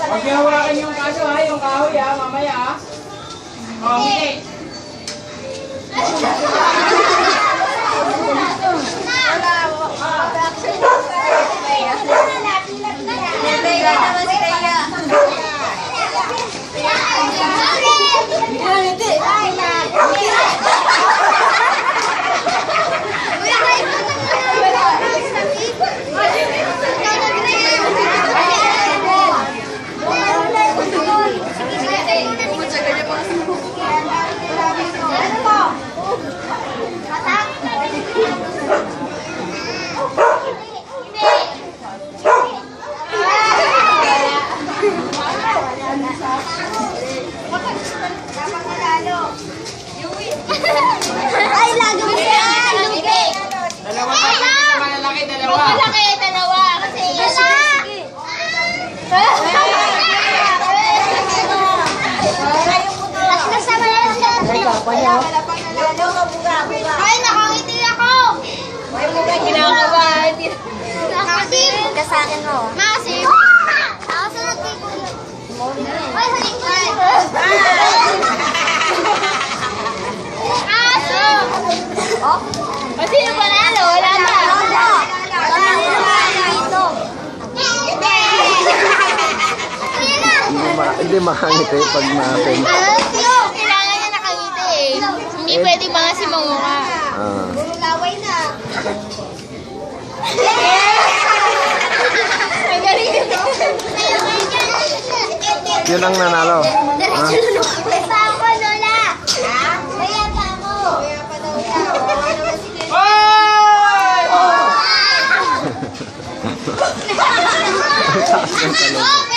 Pag hawakan yung kaso ha, yung kahoy ha, mamaya ha. Okay. Ay, lago mo yan! Lugay! Dalawa pa sa malalaki, dalawa. Malaki, dalawa. Kasi wala! At nasa malalaki. Wala pang nalalo. Ay, nakangiti ako! Ay, mukha kinakabahan. Nakasim! Ka sa akin mo. Nakasim! Ako sa nagkikulo. Ay, sa likod. Aso! Oh? Sino panalo? Wala na. Hindi makangiti pag ma-pen. Kailangan niya nakangiti eh. Hindi pwede mga si Mangura. Laway na. Ay, galing ito. Yun ang nanalo. May pa ako, Lola. Maya pa ako. Maya pa daw siya. Hoy! Taas ng talong.